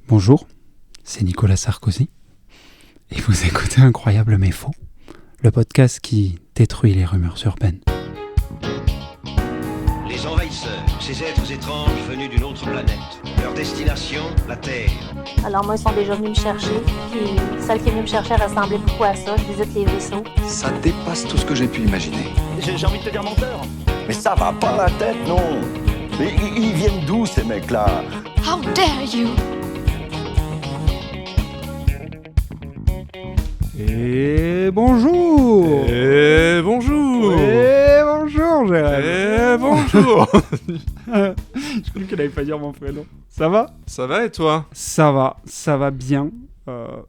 Bonjour, c'est Nicolas Sarkozy et vous écoutez Incroyable mais faux, le podcast qui détruit les rumeurs urbaines. Les envahisseurs, ces êtres étranges venus d'une autre planète. Leur destination, la Terre. Alors moi, ils sont déjà venus me chercher. Puis celle qui est venue me chercher ressemblait beaucoup à ça. Je visite les vaisseaux. Ça dépasse tout ce que j'ai pu imaginer. J'ai envie de te dire menteur. Mais ça va pas la tête, non. Mais ils viennent d'où, ces mecs-là? How dare you! Et bonjour. Jérémy. Bonjour. Je crois qu'elle n'allait pas dire mon prénom. Ça va? Ça va et toi? Ça va bien.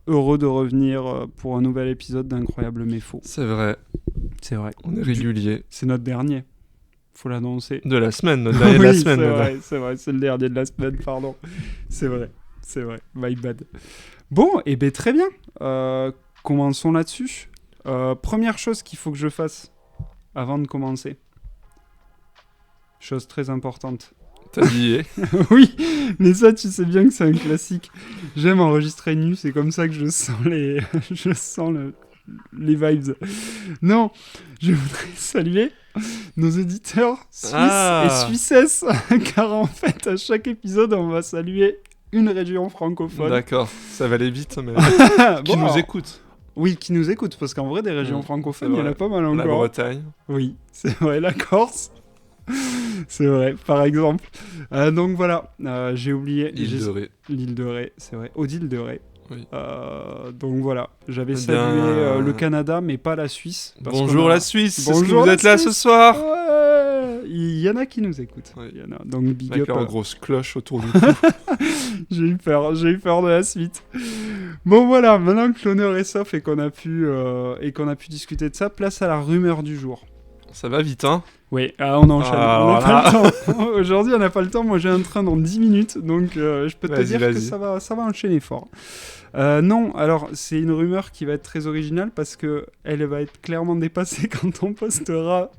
Heureux de revenir pour un nouvel épisode d'Incroyable mais faux. C'est vrai, C'est vrai. on est régulier. C'est notre dernier. Faut l'annoncer. De la semaine, notre dernier de la semaine. C'est vrai, c'est le dernier de la semaine, pardon. C'est vrai, my bad. Bon, et ben très bien. Commençons là-dessus. Première chose qu'il faut que je fasse avant de commencer. Chose très importante. T'habiller. Oui, mais ça, tu sais bien que c'est un classique. J'aime enregistrer nu, c'est comme ça que je sens les vibes. Non, je voudrais saluer nos éditeurs suisses et suissesses, car en fait, à chaque épisode, on va saluer une région francophone. D'accord, ça va aller vite, mais qui Bon, nous alors, écoute? Oui, qui nous écoute, parce qu'en vrai, des régions francophones, il y en a pas mal La encore. Bretagne. Oui, c'est vrai, la Corse. C'est vrai, par exemple. Donc voilà, j'ai oublié. Île de Ré. L'île de Ré, c'est vrai. Odile de Ré. Oui. Donc voilà, j'avais Eh salué bien, le Canada, mais pas la Suisse. parce Bonjour qu'on a- la Suisse, est-ce que Bonjour vous la êtes là ce Suisse. soir? Ouais, il y en a qui nous écoutent. Oui. Il y en a. Donc big Avec up. leur grosse cloche autour du cou. J'ai eu peur de la suite. Bon voilà, maintenant que l'honneur est sauf et qu'on a pu discuter de ça, place à la rumeur du jour. Ça va vite, hein? Oui, on enchaîne. Ah, on n'a voilà. pas le temps. Aujourd'hui, on n'a pas le temps. Moi, j'ai un train dans 10 minutes, donc je peux te Vas-y, dire que vas-y. ça va enchaîner fort. Non, alors c'est une rumeur qui va être très originale parce que elle va être clairement dépassée quand on postera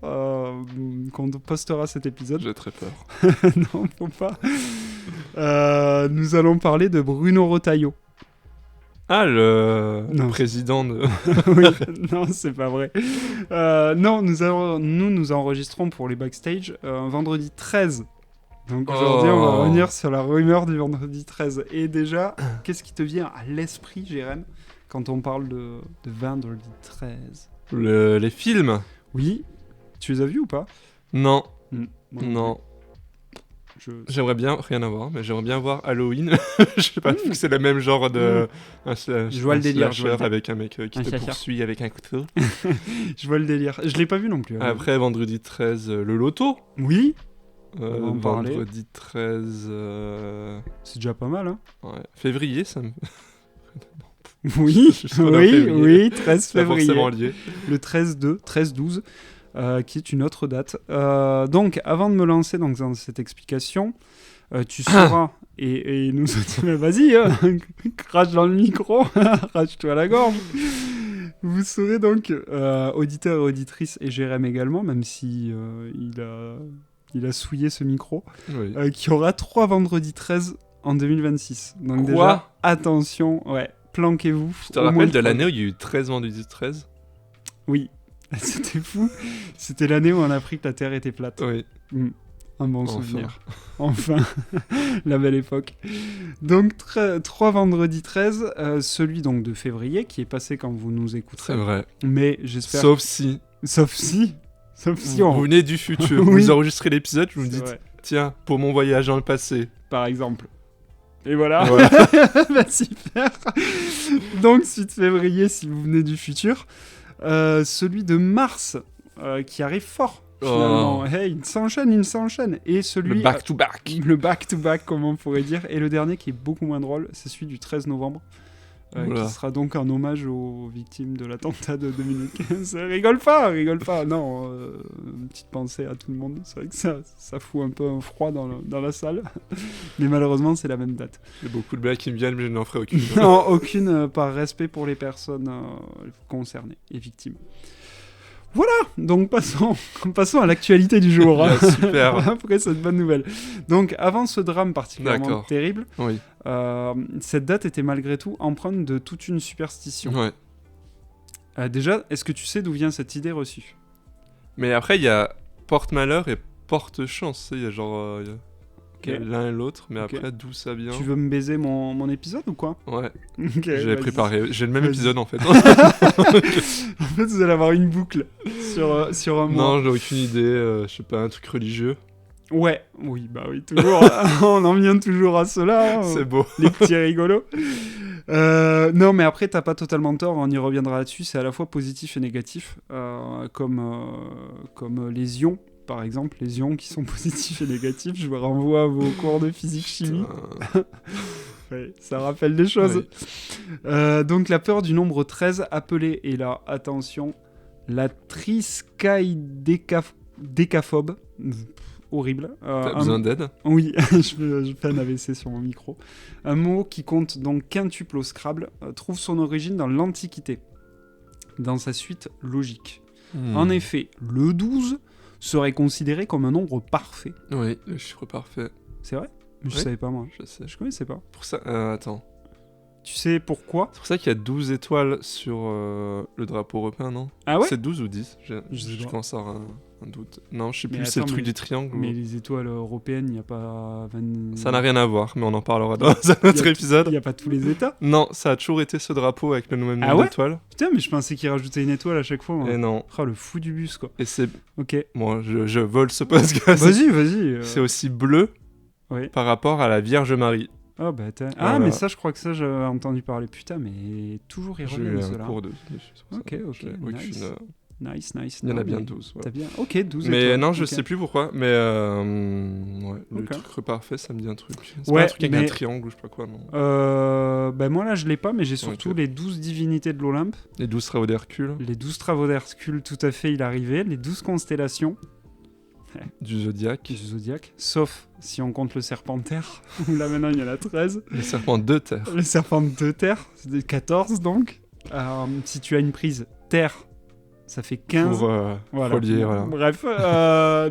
cet épisode. J'ai très peur. Non, faut pas. Nous allons parler de Bruno Retailleau. Ah, le Non. président de... Oui, non, c'est pas vrai. Non, nous enregistrons pour les backstage un vendredi 13. Donc aujourd'hui, on va Oh. revenir sur la rumeur du vendredi 13. Et déjà, qu'est-ce qui te vient à l'esprit, Jérém, quand on parle de vendredi 13? Les films? Oui, tu les as vus ou pas? Non, Moi non. plus. J'aimerais bien, rien à voir, mais j'aimerais bien voir Halloween. Je sais pas, vu que c'est le même genre de... Je vois le délire, je vois le délire. avec un mec qui Un te slasher. poursuit avec un couteau. Je vois le délire. Je l'ai pas vu non plus. hein. Après, vendredi 13, le loto. Oui, va en parler. Vendredi 13... c'est déjà pas mal, hein. ouais. Février, ça me... Oui, Je suis dans février. oui, 13 pas forcément février. lié. Le 13-12, qui est une autre date. Donc, avant de me lancer dans cette explication, tu sauras, et nous mais vas-y, hein, crache dans le micro, crache-toi à la gorge. Vous saurez donc, auditeurs et auditrices, et Jérém également, même si il a souillé ce micro, Oui. qu'il y aura 3 vendredis 13 en 2026. Donc Quoi déjà, attention, ouais, planquez-vous. Tu te au moins rappelles de le l'année où il y a eu 13 vendredi 13? Oui, c'était fou. C'était l'année où on a appris que la Terre était plate. Oui. Un bon Enfin. souvenir. Enfin, la belle époque. Donc, 3 vendredis 13, celui donc de février, qui est passé quand vous nous écouterez. C'est vrai. Mais j'espère... Sauf si Sauf si vous on... venez du futur, Oui. vous enregistrez l'épisode, vous me C'est dites, vrai, tiens, pour mon voyage dans le passé. par exemple. Et voilà. Voilà. Bah, super. Donc, suite février, si vous venez du futur. Celui de mars, qui arrive fort. Finalement. Oh. Hey, il s'enchaîne. Et celui... Le back-to-back. Le back-to-back, comme on pourrait dire. Et le dernier qui est beaucoup moins drôle, c'est celui du 13 novembre. Oula. Qui sera donc un hommage aux victimes de l'attentat de 2015. rigole pas. Non, une petite pensée à tout le monde. C'est vrai que ça fout un peu un froid dans la salle. Mais malheureusement, c'est la même date. J'ai beaucoup de blagues qui me viennent, mais je n'en ferai aucune. Non, aucune par respect pour les personnes concernées et victimes. Donc passons à l'actualité du jour. hein. Bien, super. Après cette bonne nouvelle. Donc avant ce drame particulièrement D'accord. terrible, Oui. cette date était malgré tout empreinte de toute une superstition. Ouais. Déjà, est-ce que tu sais d'où vient cette idée reçue? Mais après, il y a porte-malheur et porte-chance. Tu sais, il y a genre il y a l'un et l'autre, mais Ok. après, d'où ça vient? Tu veux me baiser mon épisode ou quoi? Ouais, Ok, j'avais vas-y. préparé. J'ai le même Vas-y. épisode en fait. En fait, vous allez avoir une boucle sur un mois. Non, j'ai aucune idée. Je sais pas, un truc religieux. Ouais, oui, bah oui, toujours. On en vient toujours à cela. hein. C'est beau. Les petits rigolos. Non, mais après, t'as pas totalement tort, on y reviendra là-dessus. C'est à la fois positif et négatif, comme les ions, par exemple. Les ions qui sont positifs et négatifs, je vous renvoie à vos cours de physique-chimie. Ouais, ça rappelle des choses. Donc, la peur du nombre 13, appelée, et là, attention, la triskaïdécaphobe. Horrible. T'as besoin d'aide? Oui, je fais un AVC sur mon micro. Un mot qui compte donc quintuple au Scrabble trouve son origine dans l'Antiquité, dans sa suite logique. En effet, le 12 serait considéré comme un nombre parfait. Oui, le chiffre parfait. C'est vrai? Mais je Oui. savais pas, moi. Je sais. Je connaissais pas. Pour ça, attends. Tu sais pourquoi? C'est pour ça qu'il y a 12 étoiles sur le drapeau européen, non? Ah ouais? C'est 12 ou 10? Je sais Je pas. commence à avoir un doute. Non, je sais Mais plus, c'est le attends, truc mais- du triangle. Mais les étoiles européennes, il n'y a pas... Ça n'a rien à voir, mais on en parlera dans un autre Il épisode. n'y a pas tous les états? Non, ça a toujours été ce drapeau avec le même Ah nombre ouais d'étoiles. Putain, mais je pensais qu'ils rajoutaient une étoile à chaque fois. moi. Et non. Oh, le fou du bus, quoi. Et c'est... Ok. Bon, je vole ce podcast. Vas-y. C'est aussi bleu Oui. par rapport à la Vierge Marie. Ah, bah, ah, Voilà. mais ça, je crois que ça, j'avais entendu parler. Putain, mais toujours ils J'ai eu reviennent, un ceux-là. cours de... c'est pour ça. Ok, J'ai nice. Nice. Il y en Non, a bien mais 12. ouais. T'as bien. Ok, 12 Mais étoiles. non, je Ok. sais plus pourquoi. Mais ouais, le Ok. truc parfait, ça me dit un truc. C'est Ouais, pas un truc avec mais- un triangle ou je sais pas quoi, non. Ben moi là je l'ai pas, mais j'ai surtout Ok. les 12 divinités de l'Olympe, Les 12 travaux d'Hercule, les 12 travaux d'Hercule, tout à fait, il arrivait, les 12 constellations du Zodiaque, du zodiaque, sauf si on compte le serpentaire, où là maintenant il y en a 13, les serpents de terre. le serpent de terre, c'est des 14 donc. Si tu as une prise terre, ça fait 15. Pour Voilà. relier, voilà. Bref,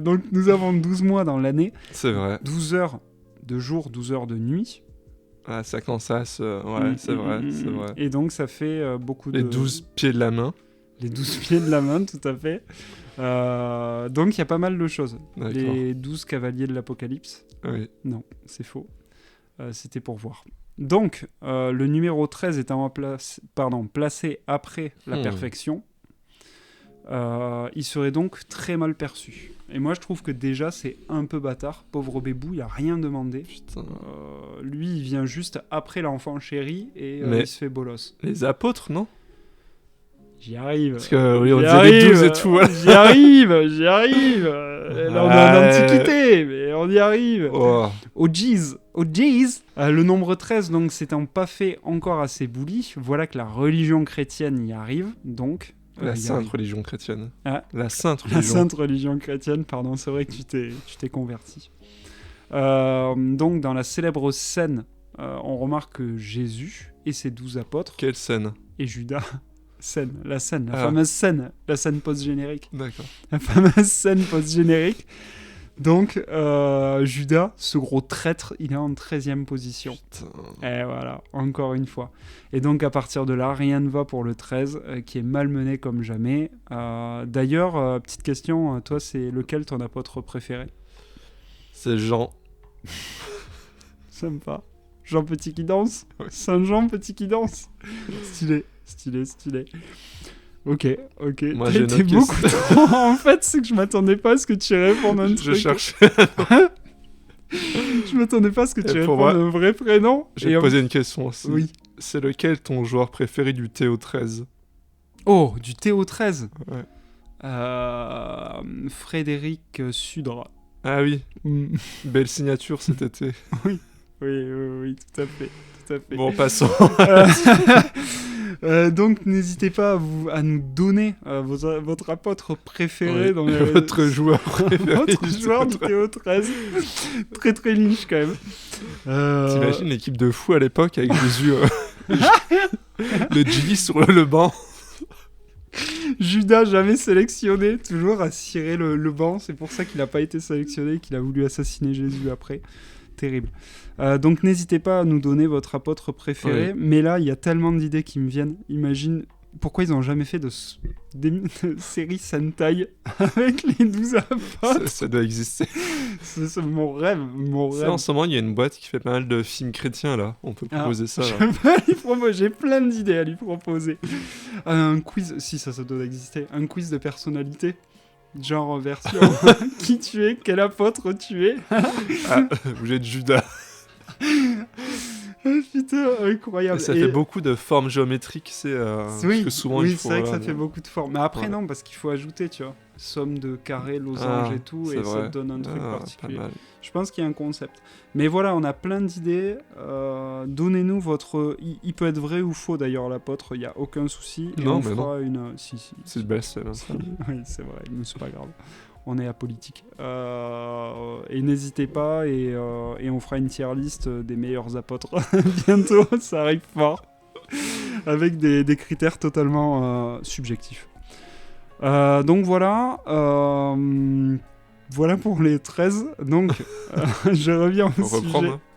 donc nous avons 12 mois dans l'année, C'est vrai. 12 heures de jour, 12 heures de nuit. Ah, ça quand ça, ouais, c'est vrai, c'est vrai. Et donc ça fait beaucoup Les de... 12 pieds de la main. Les 12 pieds de la main, tout à fait. Donc il y a pas mal de choses. D'accord. Les 12 cavaliers de l'Apocalypse. Oui. Non, c'est faux. C'était pour voir. Donc, le numéro 13 étant placé après la perfection, il serait donc très mal perçu. Et moi, je trouve que déjà, c'est un peu bâtard. Pauvre Bébou, il a rien demandé. Putain. Lui, il vient juste après l'enfant chéri et Mais- il se fait bolos. Les apôtres, non? J'y arrive. Parce que oui, on J'y disait les 12 et arrive, tout. Voilà. J'y arrive. Là, on est en Ouais. antiquité, mais on y arrive. Oh. Au G's. Le nombre 13, donc, s'étant pas fait encore assez bouli, voilà que la religion chrétienne y arrive, donc... La y sainte arrive. religion chrétienne. Ah. La sainte La religion. sainte religion chrétienne, pardon, c'est vrai que tu t'es converti. Donc, dans la célèbre scène, on remarque que Jésus et ses 12 apôtres, Quelle scène. et Judas... la Ah. fameuse scène, la scène post-générique. D'accord. La fameuse scène post-générique. Donc, Judas, ce gros traître, il est en 13e position. Putain. Et voilà, encore une fois. Et donc, à partir de là, rien ne va pour le 13, qui est malmené comme jamais. D'ailleurs, petite question, toi, c'est lequel ton apôtre préféré? C'est Jean. Sympa. Jean Petit qui danse? Ouais. Saint-Jean Petit qui danse? Stylé. Ok. Moi, T'as j'ai une été autre beaucoup trop... En fait, c'est que je m'attendais pas à ce que tu répondes un Je truc. cherchais. Je m'attendais pas à ce que tu Et pour répondes moi, un vrai prénom. Je vais te poser une question aussi. Oui. C'est lequel ton joueur préféré du Théo 13? Oh, du Théo 13. Ouais. Frédéric Sudre. Ah oui, Mm. belle signature cet été. Oui, tout à fait. Bon, passons. Donc, n'hésitez pas à nous donner votre apôtre préféré Oui. dans les... Votre joueur préféré. Votre joueur du Théo 13. Très très niche quand même. T'imagines l'équipe de fou à l'époque avec Jésus, le Gilly sur le banc. Judas jamais sélectionné, toujours à cirer le banc. C'est pour ça qu'il n'a pas été sélectionné, qu'il a voulu assassiner Jésus après. Terrible. Donc n'hésitez pas à nous donner votre apôtre préféré. Mais là, il y a tellement d'idées qui me viennent. Imagine pourquoi ils n'ont jamais fait de série Sentai avec les 12 apôtres. Ça doit exister. C'est mon rêve. En ce moment, il y a une boîte qui fait pas mal de films chrétiens là. On peut proposer ça. J'ai plein d'idées à lui proposer. Un quiz, si ça doit exister. Un quiz de personnalité. Genre version qui tu es, quel apôtre tu es. Vous êtes Judas. Putain, incroyable. Et ça fait beaucoup de formes géométriques, parce que souvent il faut. C'est vrai que ça fait beaucoup de formes. Mais après, non, parce qu'il faut ajouter, tu vois, somme de carrés, losanges et tout, et ça te donne un truc particulier. Je pense qu'il y a un concept. Mais voilà, on a plein d'idées. Donnez-nous votre. Il peut être vrai ou faux d'ailleurs, l'apôtre, il n'y a aucun souci. Et on fera une. Si. C'est best, oui, c'est vrai, mais c'est pas grave. On est apolitique. Et n'hésitez pas, et on fera une tier list des meilleurs apôtres bientôt, ça arrive fort, avec des critères totalement subjectifs. Donc voilà, voilà pour les 13. Donc je reviens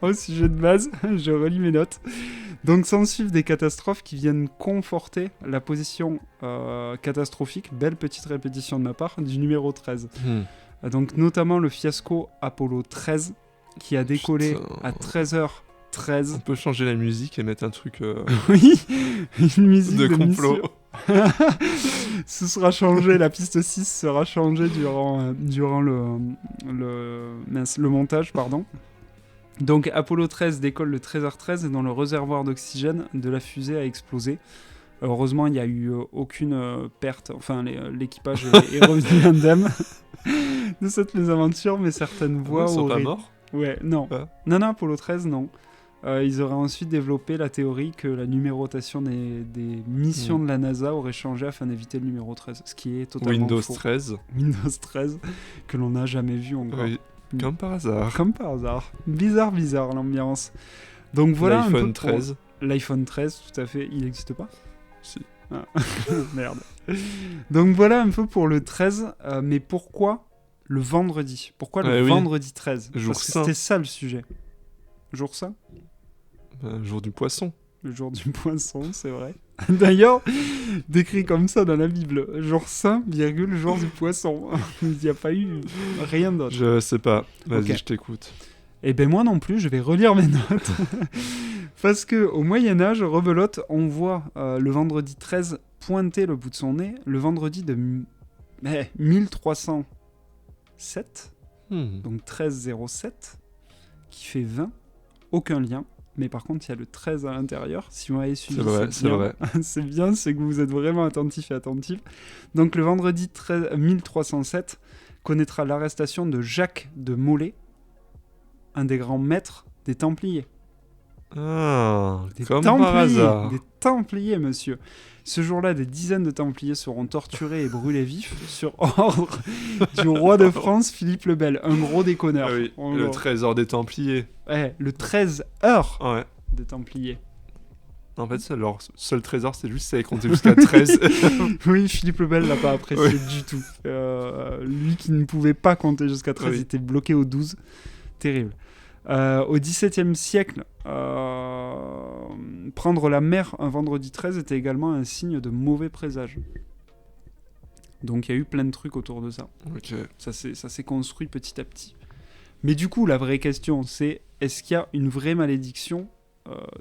au sujet de base, je relis mes notes. Donc s'en suivent des catastrophes qui viennent conforter la position catastrophique, belle petite répétition de ma part, du numéro 13. Donc notamment le fiasco Apollo 13 qui a décollé à 13h13. On peut changer la musique et mettre un truc oui, une musique de complot. Ce sera changé, la piste 6 sera changée durant le montage, pardon. Donc Apollo 13 décolle le 13h13 et dans le réservoir d'oxygène de la fusée a explosé. Heureusement, il n'y a eu aucune perte, enfin l'équipage est revenu indemne de cette mésaventure, mais certaines voix ils sont auraient... pas morts ? Ouais, non. Non, Apollo 13, non. Ils auraient ensuite développé la théorie que la numérotation des missions de la NASA aurait changé afin d'éviter le numéro 13, ce qui est totalement Windows faux. 13. Windows 13, que l'on n'a jamais vu encore. Oui. Comme par hasard. Comme par hasard. Bizarre l'ambiance. Donc voilà L'iPhone un peu 13. L'iPhone 13, tout à fait. Il n'existe pas ? Si. Ah. Merde. Donc voilà un peu pour le 13. Mais pourquoi le vendredi ? Pourquoi le vendredi 13 ? Jour Parce que saint. c'était ça le sujet. Jour saint ? Jour du poisson. Le jour du poisson, c'est vrai. D'ailleurs, décrit comme ça dans la Bible, jour saint, jour du poisson. Il n'y a pas eu rien d'autre. Je sais pas. Vas-y, Ok. je t'écoute. Eh ben moi non plus, je vais relire mes notes. Parce que au Moyen-Âge, rebelote, on voit le vendredi 13 pointer le bout de son nez, le vendredi de 1307, donc 1307, qui fait 20, aucun lien. Mais par contre, il y a le 13 à l'intérieur. Si vous m'avez suivi, c'est vrai. c'est bien, c'est que vous êtes vraiment attentif et attentif. Donc le vendredi 1307 connaîtra l'arrestation de Jacques de Molay, un des grands maîtres des Templiers. Ah, Des comme Templiers, par hasard. Des Templiers, monsieur. Ce jour-là, des dizaines de Templiers seront torturés et brûlés vifs sur ordre du roi de France, Philippe le Bel, un gros déconneur. Ah oui, le trésor des Templiers. Ouais, le 13 heures Ouais. des Templiers. En fait, leur seul trésor, c'est juste ça et compter jusqu'à 13. Oui, Philippe le Bel l'a pas apprécié du tout. Lui qui ne pouvait pas compter jusqu'à 13, il était bloqué au 12. Terrible. Au XVIIe siècle, prendre la mer un vendredi 13 était également un signe de mauvais présage. Donc il y a eu plein de trucs autour de ça. Ok. Ça s'est construit petit à petit. Mais du coup, la vraie question, c'est est-ce qu'il y a une vraie malédiction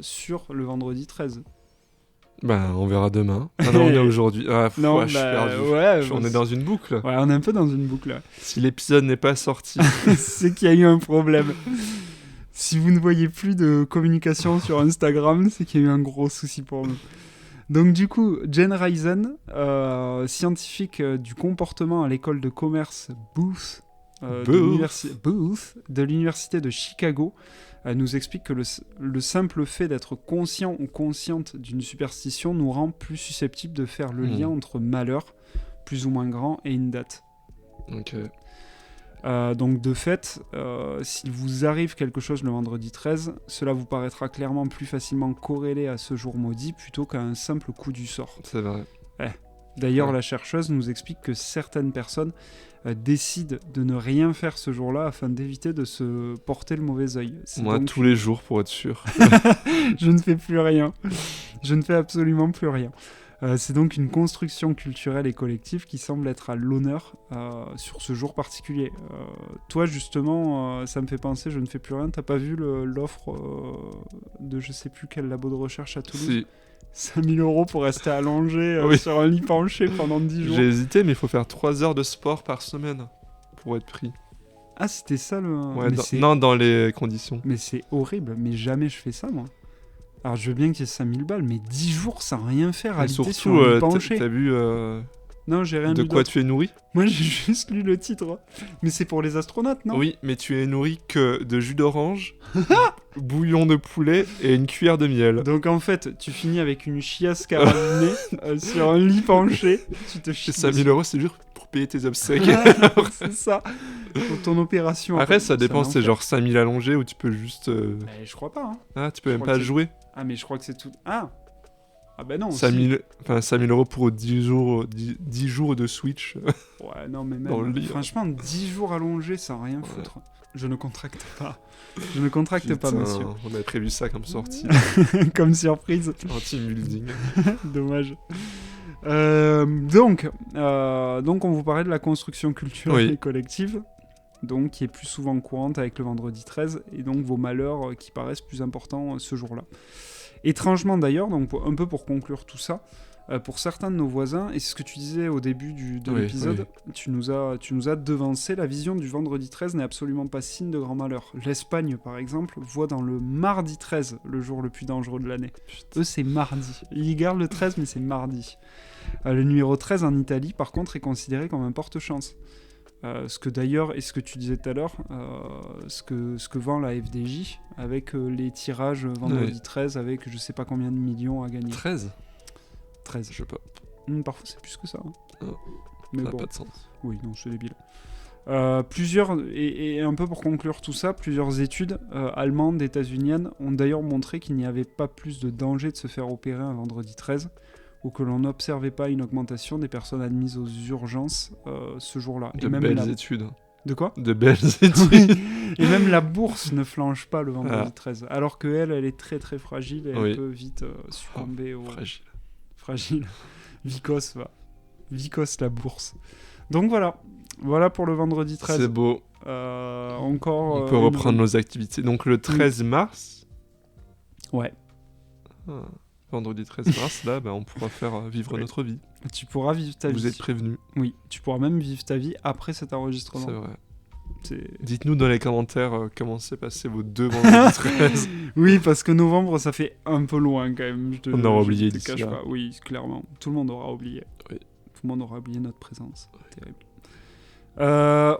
sur le vendredi 13 ? Bah, on verra demain. Ah non, on est aujourd'hui. Non, je suis perdu. On est dans une boucle. Ouais, on est un peu dans une boucle. Là. Si l'épisode n'est pas sorti, c'est qu'il y a eu un problème. Si vous ne voyez plus de communication sur Instagram, c'est qu'il y a eu un gros souci pour nous. Donc du coup, Jane Risen, scientifique du comportement à l'école de commerce Booth, de l'université de Chicago, nous explique que le simple fait d'être conscient ou consciente d'une superstition nous rend plus susceptibles de faire le lien entre malheur, plus ou moins grand, et une date. Ok. Donc de fait, s'il vous arrive quelque chose le vendredi 13, cela vous paraîtra clairement plus facilement corrélé à ce jour maudit plutôt qu'à un simple coup du sort. C'est vrai. D'ailleurs, Ouais. la chercheuse nous explique que certaines personnes décident de ne rien faire ce jour-là afin d'éviter de se porter le mauvais œil. C'est Moi, donc- tous les jours, pour être sûr. Je ne fais plus rien. Je ne fais absolument plus rien. C'est donc une construction culturelle et collective qui semble être à l'honneur sur ce jour particulier. Toi, justement, ça me fait penser, je ne fais plus rien. T'as pas vu l'offre de je sais plus quel labo de recherche à Toulouse Si. 5 000 € pour rester allongé Oui. sur un lit penché pendant 10 jours. J'ai hésité, mais il faut faire 3 heures de sport par semaine pour être pris. Ah, c'était ça le... Ouais, mais, non, dans les conditions. mais c'est horrible, mais jamais je fais ça, moi. Alors, je veux bien qu'il y ait 5 000 balles, mais 10 jours sans rien faire, Et habiter sur surtout, un lit t'as penché. vu Non, j'ai rien de lu quoi d'autre. tu es nourri? Moi, j'ai juste lu le titre. Mais c'est pour les astronautes, non? Oui, mais tu es nourri que de jus d'orange, bouillon de poulet et une cuillère de miel. Donc, en fait, tu finis avec une chiasse carabinée sur un lit penché. Tu te chies. C'est 5 000 €, c'est juste pour payer tes obsèques. C'est ça. Pour ton opération. Après, ça C'est dépend, un c'est enfer. genre 5 000 allongés ou tu peux juste. Mais je crois pas. Hein. Ah, tu peux je même crois pas que jouer. Ah, mais je crois que c'est tout. Ah ben non. 5 si. 000, enfin, 5 000 € pour 10 jours de Switch. Ouais, non, mais Dans le même. lit. Franchement, 10 jours allongés sans rien foutre. Je ne contracte pas. Je ne contracte pas, Putain, monsieur. On avait prévu ça comme sortie. Comme surprise. Anti-building. Dommage. Donc, on vous parlait de la construction culturelle Oui. et collective, donc qui est plus souvent courante avec le vendredi 13, et donc vos malheurs qui paraissent plus importants ce jour-là. Étrangement d'ailleurs, donc un peu pour conclure tout ça, pour certains de nos voisins, et c'est ce que tu disais au début de Oui, l'épisode, tu nous as devancé, la vision du vendredi 13 n'est absolument pas signe de grand malheur. L'Espagne, par exemple, voit dans le mardi 13 le jour le plus dangereux de l'année. Eux, c'est mardi. Ils gardent le 13, mais c'est mardi. Le numéro 13 en Italie, par contre, est considéré comme un porte-chance. Ce que d'ailleurs, et ce que tu disais tout à l'heure, ce que vend la FDJ avec les tirages vendredi Oui. 13 avec je sais pas combien de millions à gagner. 13 13. Je sais pas. Parfois c'est plus que ça. Hein. Ah, Mais Ça n'a bon, pas de sens. oui, non, c'est débile. Plusieurs, et un peu pour conclure tout ça, plusieurs études allemandes, états-uniennes ont d'ailleurs montré qu'il n'y avait pas plus de danger de se faire opérer un vendredi 13 ou que l'on n'observait pas une augmentation des personnes admises aux urgences ce jour-là. De et même belles études. De quoi? De belles études. Et même la bourse ne flanche pas le vendredi Ah. 13, alors qu'elle, elle est très très fragile et Oui. elle peut vite succomber au... Fragile. Fragile. Vicos, va. Vicos la bourse. Donc voilà pour le vendredi 13. C'est beau. Encore... On peut une- reprendre nos activités. Donc le 13 mars. Ouais. Ah, vendredi 13 mars, là, on pourra faire vivre Oui. notre vie. Tu pourras vivre ta vie. Vous êtes prévenus, Oui, tu pourras même vivre ta vie après cet enregistrement. c'est vrai. C'est- Dites-nous dans les commentaires comment s'est passé vos 2 vendredis 13. Oui, parce que novembre, ça fait un peu loin quand même. On aura oublié te d'ici cache là. pas. Oui, clairement. Tout le monde aura oublié. Oui. Tout le monde aura oublié notre présence. Terrible.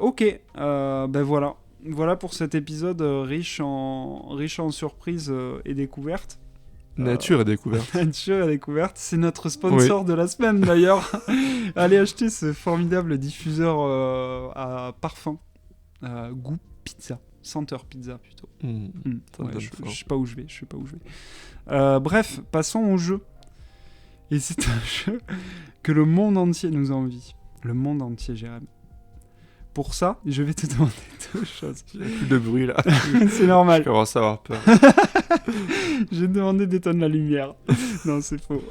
Ok, ben voilà. Voilà pour cet épisode riche en surprises et découvertes. Nature et découverte. Nature et découverte, c'est notre sponsor de la semaine d'ailleurs. Allez acheter ce formidable diffuseur à parfum, goût pizza, senteur pizza plutôt. Ça me Ouais, donne je faim. sais pas où je vais. Bref, passons au jeu. Et c'est un jeu que le monde entier nous envie. Le monde entier, Jérém. Pour ça, je vais te demander deux choses. Il y a plus de bruit là. C'est normal. Je commence à avoir peur. J'ai demandé d'éteindre la lumière. Non, c'est faux.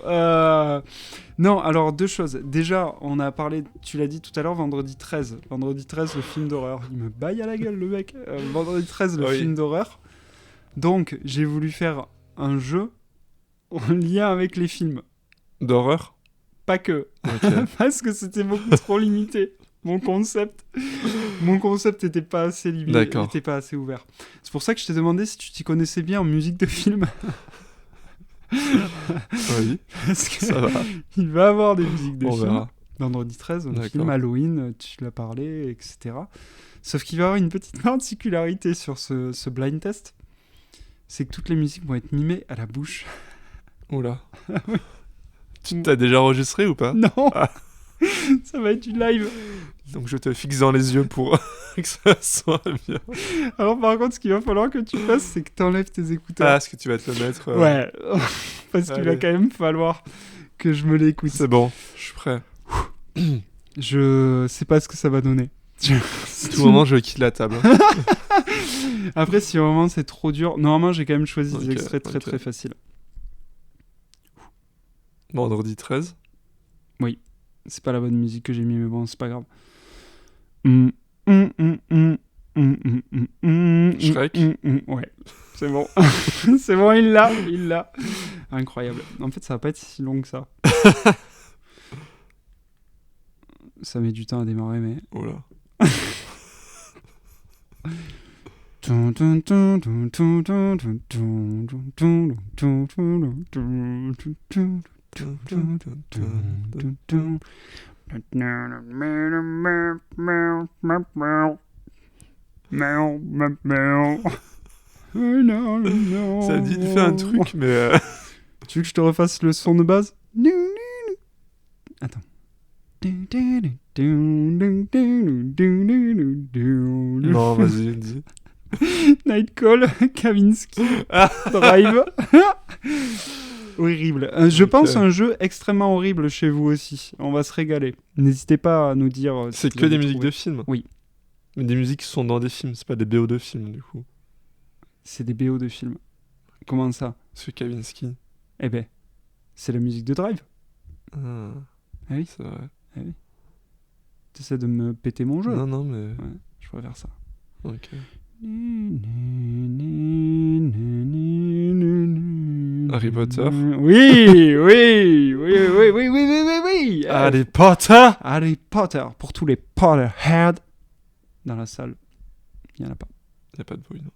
Non, alors deux choses. Déjà, on a parlé, tu l'as dit tout à l'heure, vendredi 13. Vendredi 13, le film d'horreur. Il me baille à la gueule, le mec. Vendredi 13, le Oui. film d'horreur. Donc, j'ai voulu faire un jeu en lien avec les films. D'horreur. Pas que. Ok. Parce que c'était beaucoup trop limité. Mon concept était pas assez limité, D'accord. était pas assez ouvert. C'est pour ça que je t'ai demandé si tu t'y connaissais bien en musique de film. Oui, Parce que ça va. il va avoir des musiques de On film. verra. Vendredi 13, le D'accord. film Halloween, tu l'as parlé, etc. Sauf qu'il va y avoir une petite particularité sur ce blind test. C'est que toutes les musiques vont être mimées à la bouche. Oula. Tu t'as déjà enregistré ou pas? Non Ah. Ça va être du live. Donc je te fixe dans les yeux pour que ça soit bien. Alors par contre, ce qu'il va falloir que tu fasses, c'est que tu enlèves tes écouteurs. Ah, est-ce que tu vas te le mettre Ouais, parce qu'il va Allez. quand même falloir que je me l'écoute. C'est bon, je suis prêt. Je sais pas ce que ça va donner. À tout moment, je quitte la table. Après, si vraiment c'est trop dur, normalement j'ai quand même choisi des Ok, extraits très ok. très faciles. Vendredi 13. C'est pas la bonne musique que j'ai mis, mais bon, c'est pas grave. Shrek. Ouais, c'est bon. C'est bon, il l'a. Incroyable. En fait, ça va pas être si long que ça. Ça met du temps à démarrer, mais... Oh là. Ça dit de faire un truc, mais... Tu veux que je te refasse le son de base? Attends. Non, vas-y, dis. Nightcall, Kavinsky, Drive. Horrible. Je pense un jeu extrêmement horrible chez vous aussi. On va se régaler. N'hésitez pas à nous dire. Si C'est vous que avez des musiques trouvé. de films. Oui. Mais des musiques qui sont dans des films, c'est pas des BO de films, du coup. C'est des BO de films. Comment ça? Parce que Kavinsky. Eh ben, c'est la musique de Drive. Ah, Ah oui. c'est vrai. T'essaies de me péter mon jeu. Non, non, mais... Ouais, je préfère ça. Ok. Harry Potter. Oui. Harry Potter. Harry Potter, pour tous les Potterheads dans la salle. Il n'y en a pas. Y a pas de bruit, non.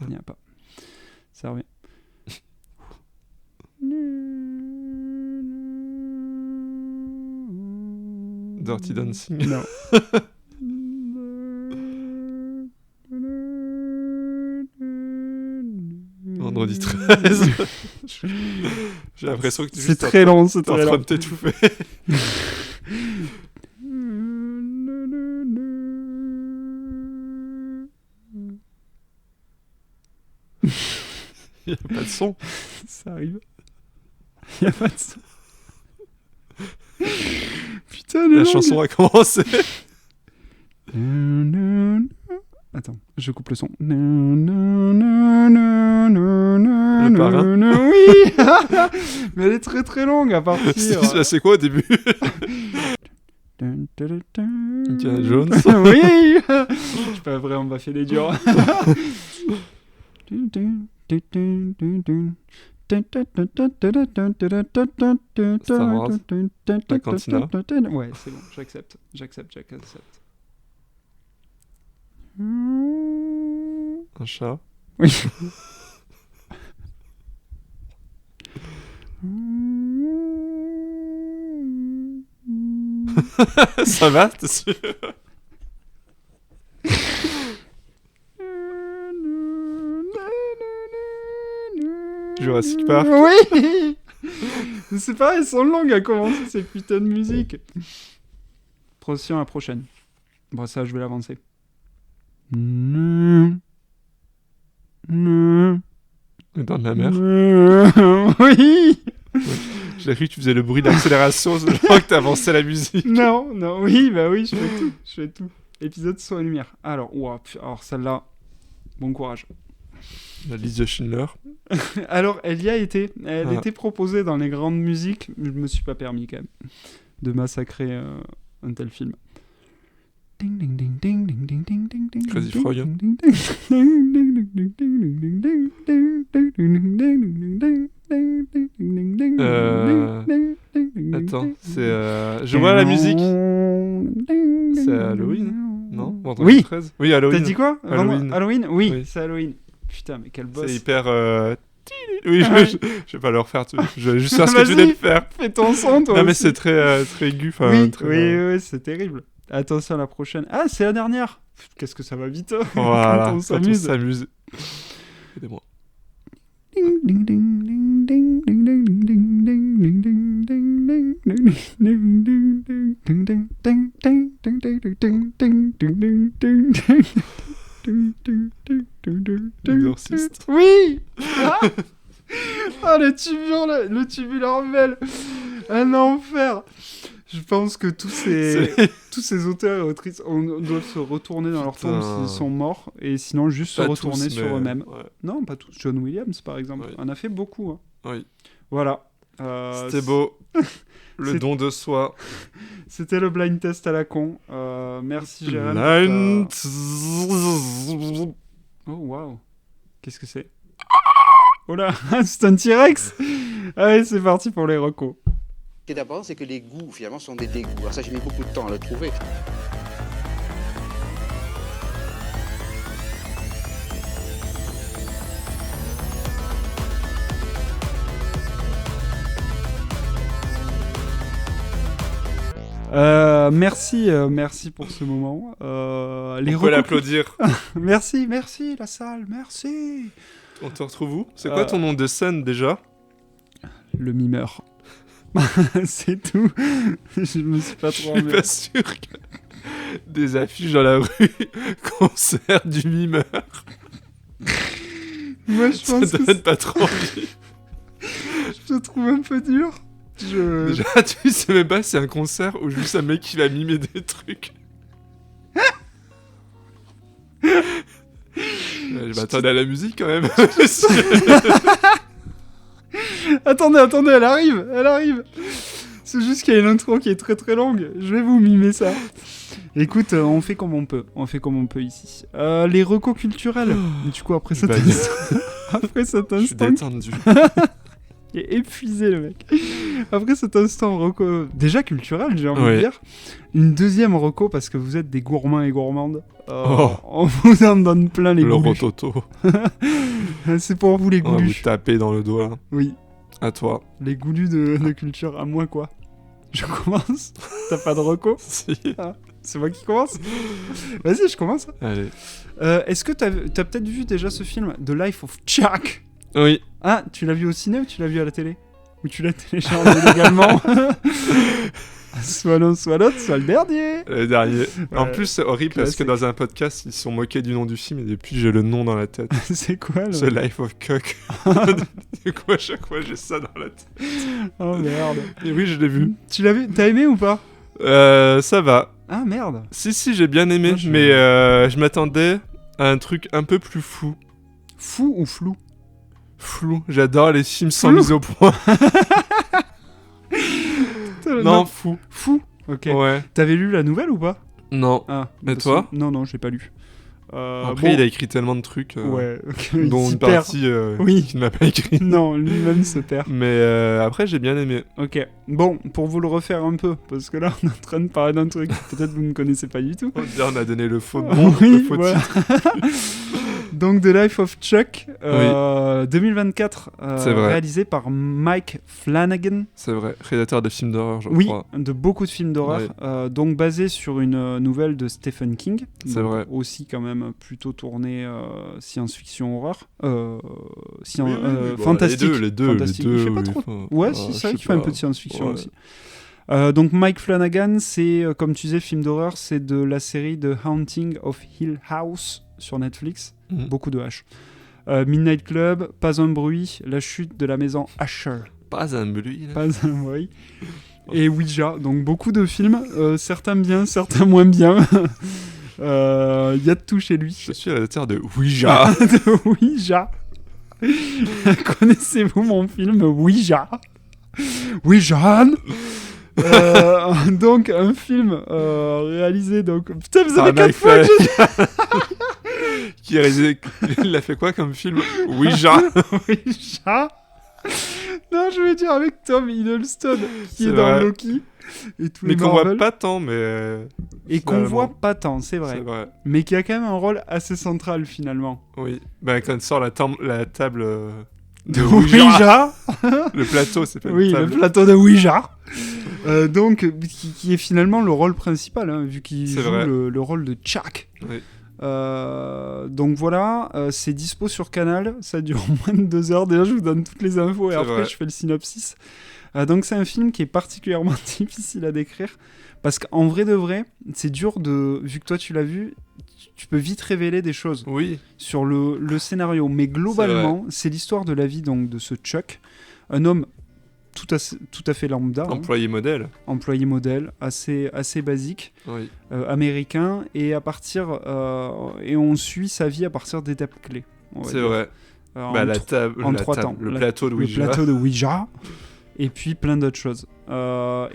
Il n'y en a pas. Ça revient. Dirty Dancing. Non. Vendredi 13. J'ai l'impression que tu es C'est juste très long, c'est en très train long. de t'étouffer. Y a pas de son. Ça arrive. Il n'y a pas de son. Putain, La chanson a commencé. Attends, je coupe le son. Le parrain. Oui. Mais elle est très très longue à partir. C'est quoi au début? Indiana Jones. Oui. Je suis pas vraiment pas fait les durs. Star Wars. La cantina. Ouais, c'est bon, j'accepte. Un chat. Oui. Ça va, t'es sûr? Jurassic Park. Oui. C'est pareil, elles sont longues à commencer ces putains de musique. Prochaine à prochaine. Bon, ça, je vais l'avancer. Dans la mer. Oui. J'ai cru que tu faisais le bruit d'accélération, c'est genre que t'avançais la musique. Non, oui, bah oui, je fais tout. Épisode son et lumière. Alors, alors celle-là, bon courage. La liste de Schindler. Alors, elle y a été. Elle Ah. était proposée dans les grandes musiques, mais je me suis pas permis quand même de massacrer un tel film. Crazy Frog. Attends, c'est... Je vois la musique. C'est Halloween, non? Vendredi Oui. 13. Oui, Halloween. T'as dit quoi? Halloween. Halloween? Oui, Oui. c'est Halloween. Putain, mais quel boss. C'est hyper... Oui, Ah ouais. je vais pas le refaire. Je vais juste faire ce que tu Vas-y. venais de faire. Fais ton son, toi Non, mais aussi. c'est très aigu. Enfin, Oui, très, oui, c'est terrible. Attention à la prochaine. Ah, c'est la dernière. Qu'est-ce que ça va vite. Voilà, Quand on s'amuse. Aidez-moi. L'exorciste. Oui. Ah, le tubular belle. Un enfer. Je pense que tous ces auteurs et autrices doivent se retourner dans leur tombe s'ils sont morts, et sinon juste se Pas retourner tous, sur mais- eux-mêmes. ouais. Non, pas tous. John Williams, par exemple, Oui. en a fait beaucoup. Hein. Oui. Voilà. C'était beau. Le c'est- don de soi. C'était le blind test à la con. Merci, Jérém. Blind. Oh, waouh. Qu'est-ce que c'est? Oh là, c'est un T-Rex. Allez, c'est parti pour les recos. Ce qui est important, c'est que les goûts, finalement, sont des dégoûts. Alors ça, j'ai mis beaucoup de temps à le trouver. Merci pour ce moment. Les On peut recos- l'applaudir. Merci la salle, merci. On te retrouve où? C'est quoi ton nom de scène déjà? Le mimeur. C'est tout. Je me suis pas Je trop suis emmerdé. pas sûr que des affiches dans la rue, concert du mimeur, Moi, je ça pense que donne pas trop envie. je te trouve un peu dur. Déjà, tu sais même pas si c'est un concert ou juste un mec qui va mimer des trucs. Je m'attendais à la musique quand même. Attendez, elle arrive. C'est juste qu'il y a une intro qui est très très longue. Je vais vous mimer ça. Écoute, on fait comme on peut. Ici. Les recos culturels. Du coup, après cet Bah, instant, Je suis détendu. il est épuisé le mec. Après cet instant reco déjà culturel, j'ai envie de Ouais. dire. Une deuxième reco parce que vous êtes des gourmands et gourmandes. Oh. On vous en donne plein les Le goulus. rototo. C'est pour vous les On va vous goulus. taper dans le doigt. Oui, À toi. les goulus de culture. À moi quoi. Je commence. T'as pas de reco? Si. C'est moi qui commence. Vas-y, je commence. Allez. Est-ce que t'as peut-être vu déjà ce film, The Life of Chuck? Oui. Ah, tu l'as vu au ciné ou tu l'as vu à la télé? Ou tu l'as téléchargé légalement? Soit l'un, soit l'autre, soit le dernier. Le dernier. En Ouais. plus, c'est horrible parce que Classique. dans un podcast, ils se sont moqués du nom du film et depuis, j'ai le nom dans la tête. C'est quoi le... The Life of Cock. Du coup, à chaque fois, j'ai ça dans la tête. Oh merde. Et oui, je l'ai vu. Tu l'as vu? T'as aimé ou pas? Ça va. Ah merde. Si, j'ai bien aimé, Moi, je- mais je m'attendais à un truc un peu plus fou. Fou ou flou? Flou. J'adore les films sans Flou. mise au point. Non, fou. Fou. Ok. Ouais. T'avais lu la nouvelle ou pas? Non. Ah. Et parce toi que- Non, je l'ai pas lu. Après, bon. il a écrit tellement de trucs, Ouais. ok, dont il une perd. partie Oui. qu'il n'a pas écrit. Non, lui-même se perd. Mais après, j'ai bien aimé. Ok. Bon, pour vous le refaire un peu, parce que là, on est en train de parler d'un truc que peut-être vous ne connaissez pas du tout. On a donné le faux nom, Oui, le faux voilà. titre. Donc, The Life of Chuck, 2024, C'est vrai. réalisé par Mike Flanagan. C'est vrai, réalisateur de films d'horreur, je Oui, crois. de beaucoup de films d'horreur. Donc, basé sur une nouvelle de Stephen King. C'est Donc, vrai. Aussi, quand même, plutôt tourné science-fiction horreur. Bon, Fantastique. Les deux. Fantastique. Il fait pas oui, trop. enfin, Ouais, ah, si, je c'est vrai sais qu'il fait un pas. peu de science-fiction Ouais. aussi. Donc Mike Flanagan, c'est, comme tu disais, film d'horreur, c'est de la série The Haunting of Hill House sur Netflix. Mhm. Beaucoup de H. Midnight Club, Pas un bruit, La chute de la maison Asher. Pas un bruit, là. Pas un bruit. Et Ouija, donc beaucoup de films, certains bien, certains moins bien. Il y a de tout chez lui. Je suis réalisateur de Ouija. De Ouija. Connaissez-vous mon film Ouija? Ouija. Donc un film réalisé donc putain vous avez Ah, 4 fois que j'ai Qui a réalisé... Il a fait quoi comme film? Ouija. Ouija. Non, je vais dire avec Tom Hiddleston qui est C'est dans vrai. Loki et tous Mais les qu'on voit Marvel. pas tant, mais... Et qu'on finalement. voit pas tant, c'est vrai. C'est vrai. Mais qui a quand même un rôle assez central finalement. Oui. Ben, quand on sort la table De Ouija. Le plateau, c'est pas Oui, une le table. plateau de Ouija. Donc, qui est finalement le rôle principal, hein, vu qu'il C'est joue vrai. le rôle de Chuck. Oui. Donc voilà, c'est dispo sur Canal, ça dure moins de 2 heures. Déjà, je vous donne toutes les infos et C'est après, vrai. je fais le synopsis. Donc, c'est un film qui est particulièrement difficile à décrire parce qu'en vrai de vrai, c'est dur de. Vu que toi, tu l'as vu, tu peux vite révéler des choses Oui. sur le scénario. Mais globalement, c'est l'histoire de la vie donc, de ce Chuck, un homme tout à fait lambda, Employé modèle. employé modèle, assez basique, Oui. américain, et et on suit sa vie à partir d'étapes clés. on va C'est dire. vrai. En Bah, la tr- table, en la 3 table, temps. le La- plateau de le Ouija. plateau de Ouija, et puis plein d'autres choses.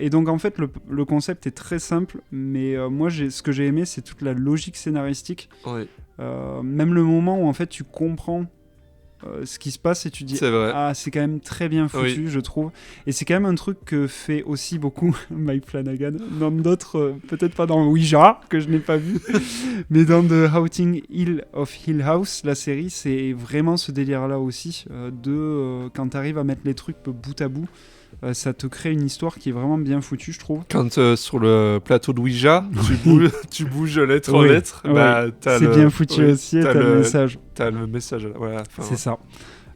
Et donc en fait, le concept est très simple, mais moi, ce que j'ai aimé, c'est toute la logique scénaristique. Oui, Même le moment où en fait tu comprends ce qui se passe et tu dis c'est vrai. ah, c'est quand même très bien foutu, je trouve. Et c'est quand même un truc que fait aussi beaucoup Mike Flanagan dans d'autres, peut-être pas dans Ouija que je n'ai pas vu, mais dans The Haunting of Hill House, la série, c'est vraiment ce délire là aussi quand tu arrives à mettre les trucs bout à bout, ça te crée une histoire qui est vraiment bien foutue, je trouve. Quand sur le plateau de Ouija, tu bouges lettre en Oui, lettre, oui. bah, t'as C'est le- bien foutu oui, aussi, et t'as le message. T'as le message. Voilà. Enfin, C'est ça.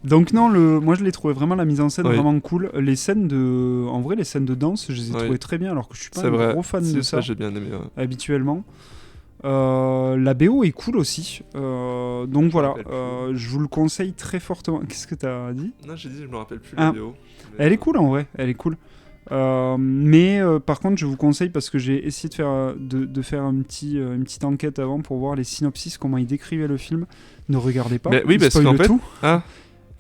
Donc non, moi je l'ai trouvé vraiment, la mise en scène Oui. vraiment cool. Les scènes de danse, je les ai Oui. trouvées très bien, alors que je suis pas c'est un vrai. gros fan C'est de ça j'ai bien aimé. Ouais. habituellement. La BO est cool aussi. Donc voilà, rappelle plus. je vous le conseille très fortement. Qu'est-ce que t'as dit ? Non, j'ai dit, je me rappelle plus Ah. la vidéo. Elle est cool en vrai, elle est cool. Mais par contre, je vous conseille, parce que j'ai essayé de faire, de faire une petite enquête avant pour voir les synopsis, comment ils décrivaient le film. Ne regardez pas. Mais oui, ils parce spoilent qu'en fait- tout. Ah,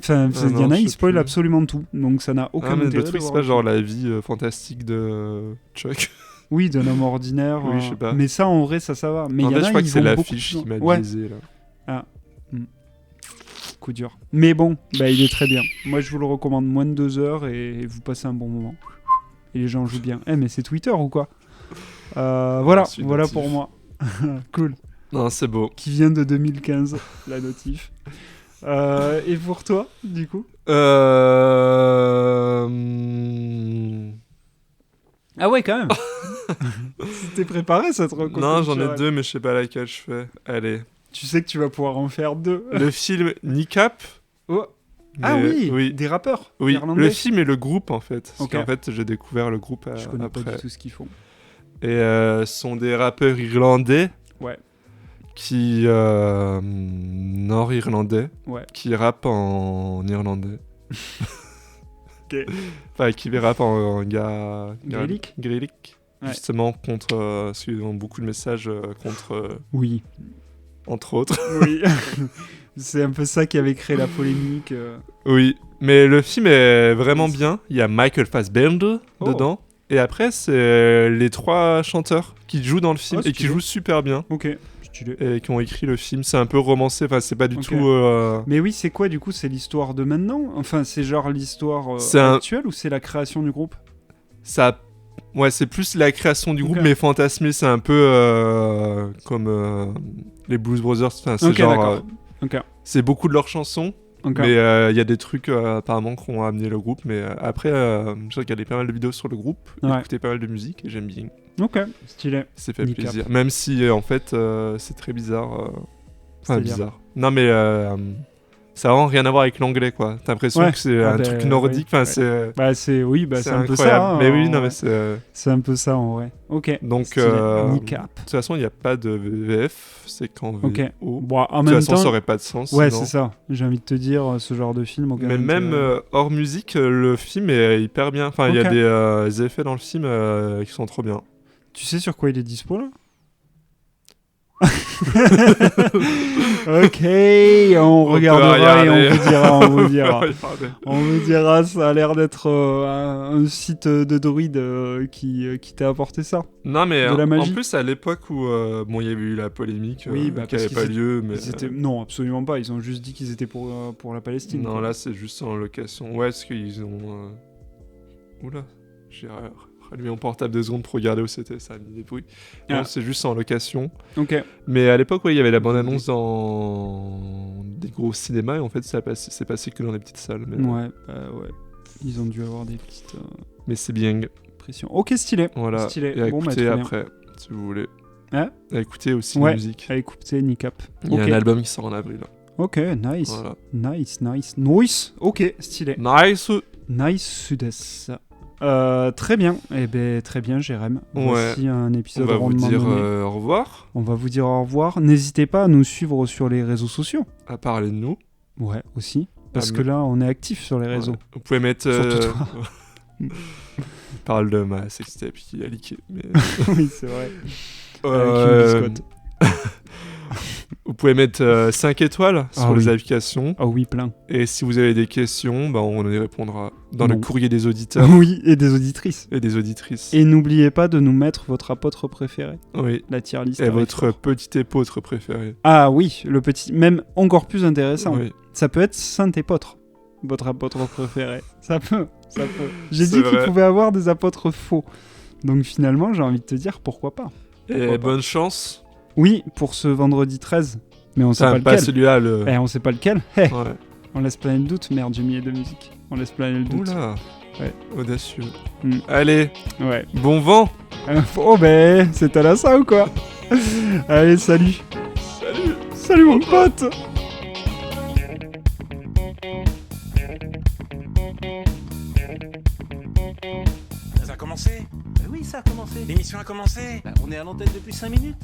Enfin, il y en non, a, je ils sais spoilent plus. absolument tout. Donc ça n'a aucun ah mais intérêt. le truc, de c'est voir pas le genre film. la vie fantastique de Chuck. Oui, d'un homme ordinaire. Oui, je sais pas. Mais ça, en vrai, ça va. Mais En il y fait, en a, je crois que ils c'est vont l'affiche beaucoup qui m'a plus loin. Ouais, biaisé là. coup dur. Mais bon, bah, il est très bien. Moi, je vous le recommande, moins de 2 heures, et vous passez un bon moment. Et les gens jouent bien. Mais c'est Twitter ou quoi ? Voilà, Je suis voilà natif. pour moi. Cool. Non, c'est beau. Qui vient de 2015, la notif. Et pour toi, du coup ? Ah ouais, quand même. C'était préparé, cette reco Non, j'en ai culturelle. 2, mais je sais pas laquelle je fais. Allez. Tu sais que tu vas pouvoir en faire 2. Le film Kneecap. Oh. Ah mais- oui, des rappeurs Oui, irlandais. le film et le groupe en fait. Parce Ok. qu'en fait, j'ai découvert le groupe Je connais après. pas du tout ce qu'ils font. Et sont des rappeurs irlandais. Ouais. Qui. Nord-irlandais. Ouais. Qui rappent en irlandais. Ok. Enfin, qui rappent en Gaélique. Gaélique. Ouais. Justement, contre. Parce qu'ils ont beaucoup de messages contre. Oui. Entre autres. Oui. C'est un peu ça qui avait créé la polémique. Oui, mais le film est vraiment bien. Il y a Michael Fassbender Oh. dedans. Et après, c'est les 3 chanteurs qui jouent dans le film Ah, et qui stylé. jouent super bien. Ok, stylé. Et qui ont écrit le film. C'est un peu romancé. Enfin, c'est pas du Ok. tout. Mais oui, c'est quoi du coup ? C'est l'histoire de maintenant ? Enfin, c'est genre l'histoire C'est un- actuelle, ou c'est la création du groupe ? Ça. Ouais, c'est plus la création du groupe, Ok. mais fantasmé. C'est un peu comme les Blues Brothers. Enfin, c'est Ok, genre. d'accord. Ok. C'est beaucoup de leurs chansons. Ok. Mais il y a des trucs apparemment qui ont amené le groupe. Mais après, j'ai regardé pas mal de vidéos sur le groupe, Ouais. écouté pas mal de musique et j'aime bien. Ok, stylé. C'est fait Kneecap. plaisir. Même si en fait c'est très bizarre. Enfin C'est-à-dire bizarre. Non mais ça a vraiment rien à voir avec l'anglais quoi. T'as l'impression Ouais. que c'est Ah un ben, truc nordique. oui, Enfin ouais. c'est. Bah c'est un peu ça. incroyable. Hein, Mais oui, en non vrai. mais c'est. C'est un peu ça en vrai. Ok. Donc Stylé. de Kneecap. toute façon il n'y a pas de VF, c'est qu'en VO. Ok. De Bon, en toute même façon temps. ça aurait pas de sens. Ouais, sinon. c'est ça. J'ai envie de te dire, ce genre de film. aucun Mais même intérêt. hors musique, le film est hyper bien. Enfin, il y Ok. a des effets dans le film qui sont trop bien. Tu sais sur quoi il est dispo là? Ok, on regardera et regarder. on vous dira, on vous dira. Regardez. On vous dira, ça a l'air d'être un site de druide qui t'a apporté ça. Non, mais De la en magie. plus, à l'époque où bon, il y avait eu la polémique Oui, bah, qui parce n'avait qu'ils pas étaient- lieu, mais Non, absolument pas. Ils ont juste dit qu'ils étaient pour la Palestine. non, quoi. là, c'est juste en location. Ouais, parce qu'ils ont. Oula, j'ai rallumé mon portable 2 secondes pour regarder où c'était, ça a mis des bruits. Ah. Non, c'est juste en location. Ok. Mais à l'époque, ouais, il y avait la bande-annonce dans des gros cinémas et en fait, c'est passé que dans les petites salles. Mais, Ouais, ouais. Ils ont dû avoir des petites mais c'est bien. pressions. Ok, stylé. Voilà. Stylé. Et à Bon, bah, écouter très bien. après, si vous voulez. Hein À écouter aussi Ouais. la musique. À écouter Kneecap. Il y a Ok. un album qui sort en avril. Ok, nice. Voilà. Nice. Ok, stylé. Nice. Nice Sudes. Très bien. Eh ben, très bien, Jérém. Ouais. Voici un On épisode va vous rondement dire mené. au revoir. On va vous dire au revoir. N'hésitez pas à nous suivre sur les réseaux sociaux. À parler de nous. Ouais, aussi. Parce Ah, que mais- là, on est actif sur les réseaux. Ouais. Vous pouvez mettre. Surtout toi. Parle de ma sextape qui a leaké. Mais... Oui, c'est vrai. Euh, Avec une biscotte. Vous pouvez mettre 5 étoiles sur les applications. Ah oui, plein. Et si vous avez des questions, bah, on y répondra dans le Non. courrier des auditeurs Oui, et des auditrices. et des auditrices. Et n'oubliez pas de nous mettre votre apôtre préféré. Oui. La tier list. Et arrive votre fort. petit épôtre préféré. Ah oui, le petit... Même encore plus intéressant. Oui. Ça peut être Saint-Épôtre. Votre apôtre préféré. Ça peut. J'ai C'est dit qu'il vrai. pouvait avoir des apôtres faux. Donc finalement, j'ai envie de te dire pourquoi pas. Et Pourquoi pas. bonne chance. Oui, pour ce vendredi 13. Mais on sait Enfin, pas pas lequel. celui-là, le... On sait pas lequel. Eh, Ouais. on laisse planer le doute. Merde, j'ai mis de musique. On laisse planer le doute. Oula. Ouais. Audacieux. Mm. Allez, Ouais. bon vent. Oh ben, c'est à la ça ou quoi? Allez, salut. Salut. Salut mon pote. Ça a commencé? Oui, ça a commencé. L'émission a commencé. On est à l'antenne depuis 5 minutes.